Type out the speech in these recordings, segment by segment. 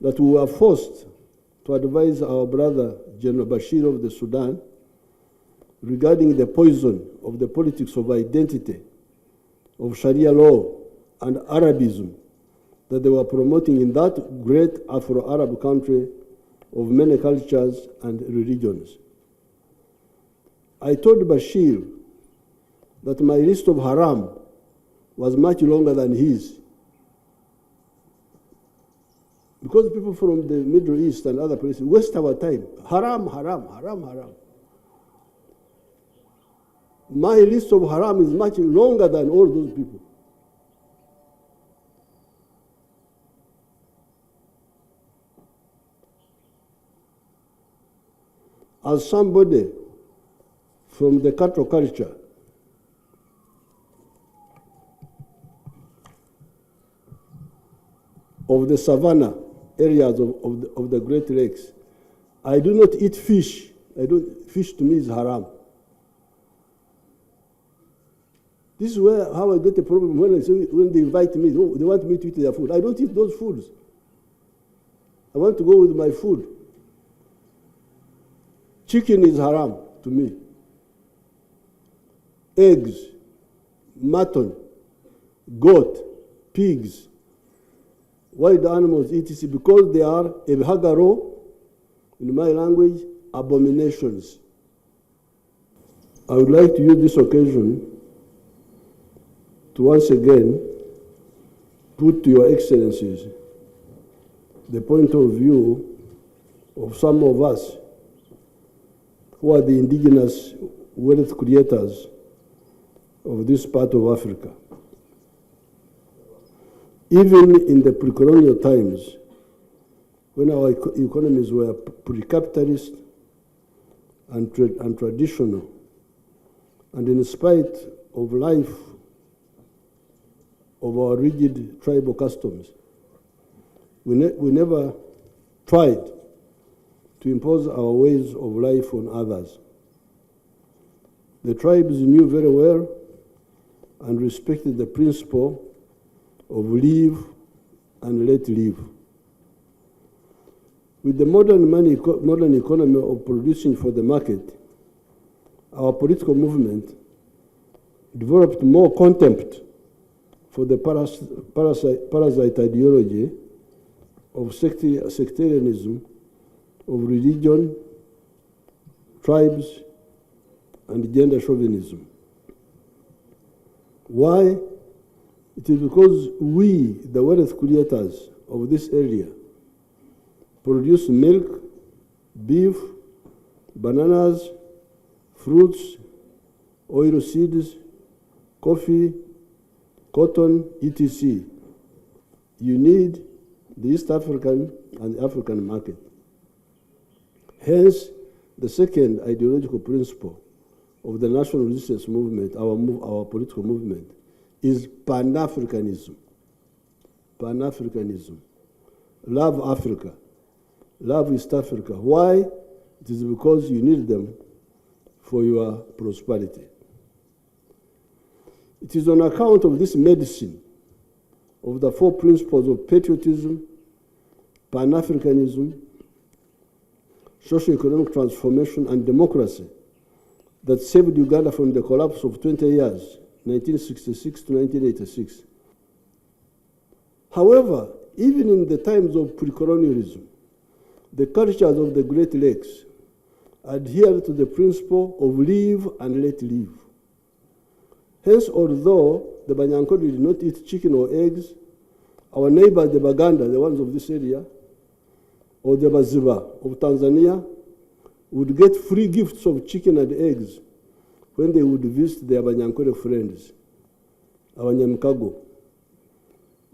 that we were forced to advise our brother, General Bashir of the Sudan, regarding the poison of the politics of identity, of Sharia law and Arabism that they were promoting in that great Afro-Arab country of many cultures and religions. I told Bashir that my list of haram was much longer than his. Because people from the Middle East and other places waste our time. Haram, haram, haram, haram. My list of haram is much longer than all those people. As somebody from the cattle culture, of the savannah areas of the Great Lakes, I do not eat fish. Fish to me is haram. This is how I get a problem when they invite me. Oh, they want me to eat their food. I don't eat those foods. I want to go with my food. Chicken is haram to me. Eggs, mutton, goat, pigs, wild animals, etc., because they are ebhagaro, in my language, abominations. I would like to use this occasion to once again put to your excellencies the point of view of some of us who are the indigenous wealth creators of this part of Africa. Even in the pre-colonial times, when our economies were pre-capitalist and traditional, and in spite of life of our rigid tribal customs, we never tried to impose our ways of life on others. The tribes knew very well and respected the principle of live and let live. With the modern economy of producing for the market, our political movement developed more contempt for the parasite ideology of sectarianism, of religion, tribes, and gender chauvinism. Why? It is because we, the wealth creators of this area, produce milk, beef, bananas, fruits, oil seeds, coffee, cotton, etc. You need the East African and African market. Hence, the second ideological principle of the national resistance movement, our political movement, is Pan-Africanism. Pan-Africanism. Love Africa. Love East Africa. Why? It is because you need them for your prosperity. It is on account of this medicine of the four principles of patriotism, Pan-Africanism, socio-economic transformation, and democracy that saved Uganda from the collapse of 20 years, 1966 to 1986. However, even in the times of pre-colonialism, the cultures of the Great Lakes adhered to the principle of live and let live. Hence, although the Banyankole did not eat chicken or eggs, our neighbors, the Baganda, the ones of this area, or the Baziba of Tanzania, would get free gifts of chicken and eggs when they would visit their Banyankole friends, our Nyamkago.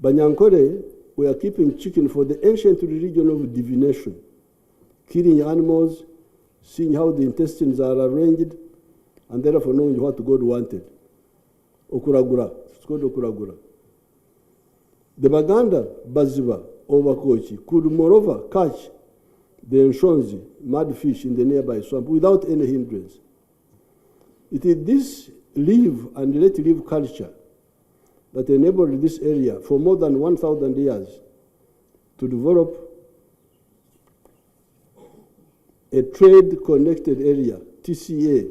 Banyankole were keeping chicken for the ancient religion of divination, killing animals, seeing how the intestines are arranged, and therefore knowing what God wanted. Okuragura, it's called Okuragura. The Baganda, Baziba, or Wakochi could moreover catch the Nshonzi, mud fish in the nearby swamp without any hindrance. It is this live and let live culture that enabled this area for more than 1,000 years to develop a trade-connected area, TCA,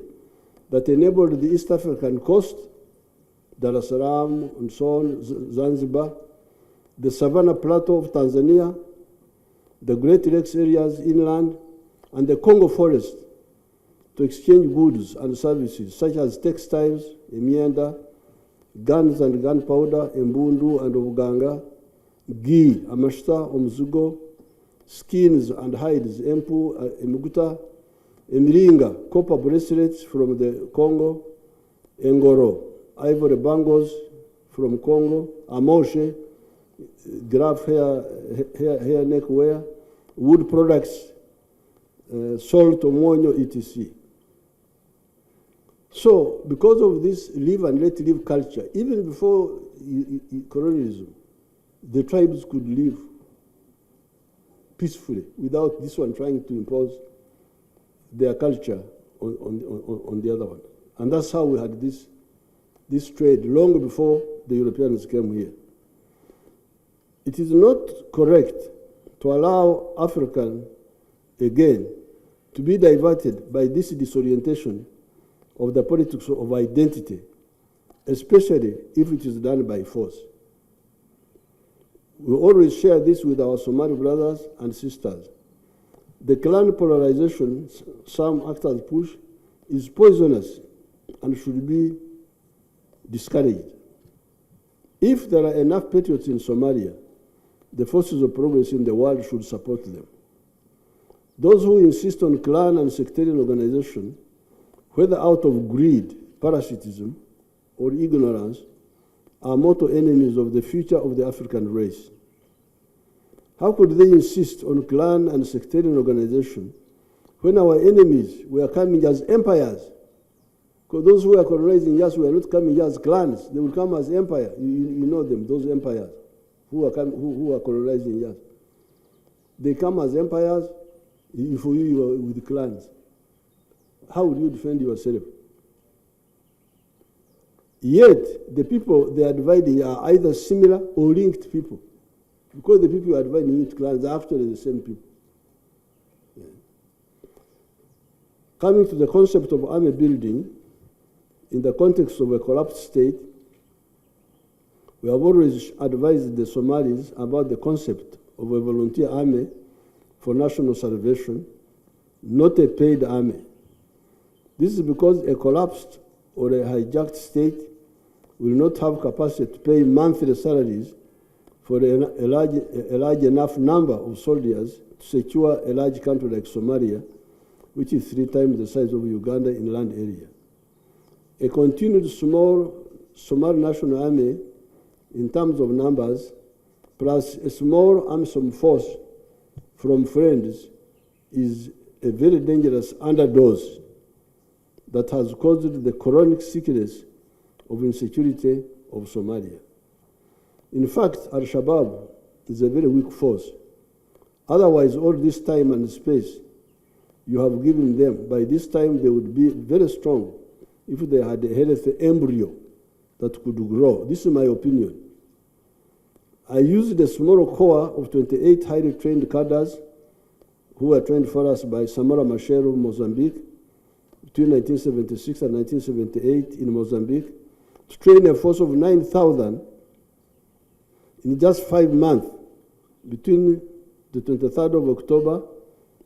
that enabled the East African coast, Dar es Salaam and so on, Zanzibar, the Savannah Plateau of Tanzania, the Great Lakes areas inland, and the Congo Forest to exchange goods and services such as textiles, imyenda, guns and gunpowder, embundu and obuganga, ghee, amashita, omuzigo, skins and hides, empu, emuguta, emiringa, copper bracelets from the Congo, engoro, ivory bangles from Congo, amoshe, giraffe hair neck wear, wood products, salt, omonyo, etc. So, because of this live and let live culture, even before colonialism, the tribes could live peacefully without this one trying to impose their culture on the other one. And that's how we had this trade long before the Europeans came here. It is not correct to allow African, again, to be diverted by this disorientation of the politics of identity, especially if it is done by force. We always share this with our Somali brothers and sisters. The clan polarization some actors push is poisonous and should be discouraged. If there are enough patriots in Somalia, the forces of progress in the world should support them. Those who insist on clan and sectarian organization, whether out of greed, parasitism, or ignorance, are mortal enemies of the future of the African race. How could they insist on clan and sectarian organization when our enemies were coming as empires? Because those who are colonizing us were not coming as clans, they will come as empire. You know them, those empires who are colonizing us. They come as empires. If you are with clans, how would you defend yourself? Yet, the people they are dividing are either similar or linked people. Because the people you are dividing into clans are actually the same people. Yeah. Coming to the concept of army building, in the context of a collapsed state, we have always advised the Somalis about the concept of a volunteer army for national salvation, not a paid army. This is because a collapsed or a hijacked state will not have capacity to pay monthly salaries for a large enough number of soldiers to secure a large country like Somalia, which is 3 times the size of Uganda in land area. A continued small Somali national army in terms of numbers, plus a small armed force from friends, is a very dangerous underdose that has caused the chronic sickness of insecurity of Somalia. In fact, Al-Shabaab is a very weak force. Otherwise, all this time and space you have given them, by this time they would be very strong if they had a healthy embryo that could grow. This is my opinion. I used a small corps of 28 highly trained cadres who were trained for us by Samora Machel of Mozambique between 1976 and 1978 in Mozambique, to train a force of 9,000 in just 5 months between the 23rd of October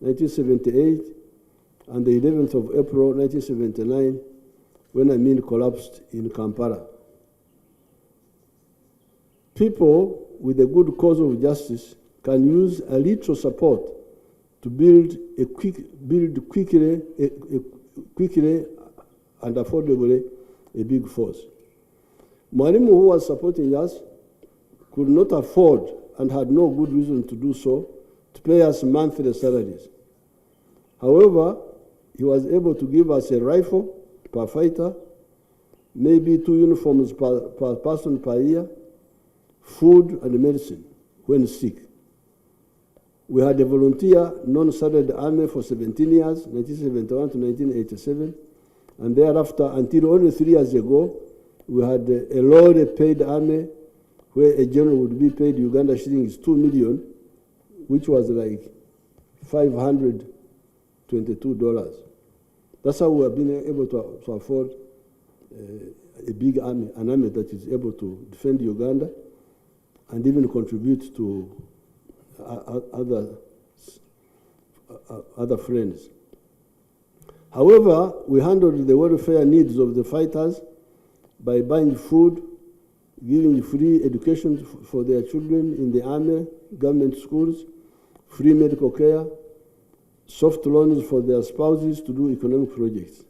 1978 and the 11th of April 1979 when Amin collapsed in Kampala. People with a good cause of justice can use a little support to build quickly and affordably a big force. Mwalimu, who was supporting us, could not afford and had no good reason to do so, to pay us monthly salaries. However, he was able to give us a rifle per fighter, maybe 2 uniforms per person per year, food and medicine when sick. We had a volunteer non-salaried army for 17 years, 1971 to 1987, and thereafter, until only 3 years ago, we had a lowly paid army where a general would be paid Uganda shillings 2 million, which was like $520 $22. That's how we have been able to afford a big army, an army that is able to defend Uganda and even contribute to other friends. However, we handled the welfare needs of the fighters by buying food, giving free education for their children in the army, government schools, free medical care, soft loans for their spouses to do economic projects.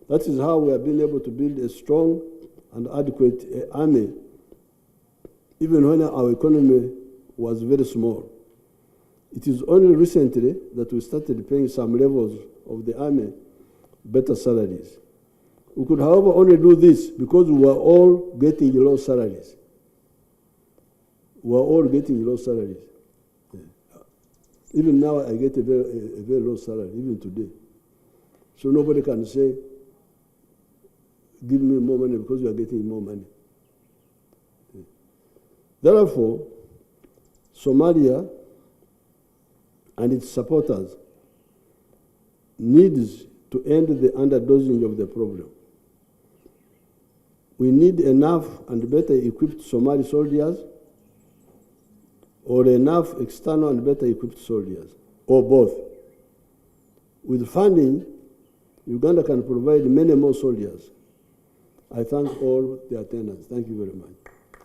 That is how we have been able to build a strong and adequate army, even when our economy was very small. It is only recently that we started paying some levels of the army better salaries. We could, however, only do this because we were all getting low salaries. We were all getting low salaries. Even now, I get a very low salary, even today. So nobody can say, give me more money because you are getting more money. Therefore, Somalia and its supporters needs to end the underdosing of the problem. We need enough and better equipped Somali soldiers, or enough external and better equipped soldiers, or both. With funding, Uganda can provide many more soldiers. I thank all the attendants. Thank you very much.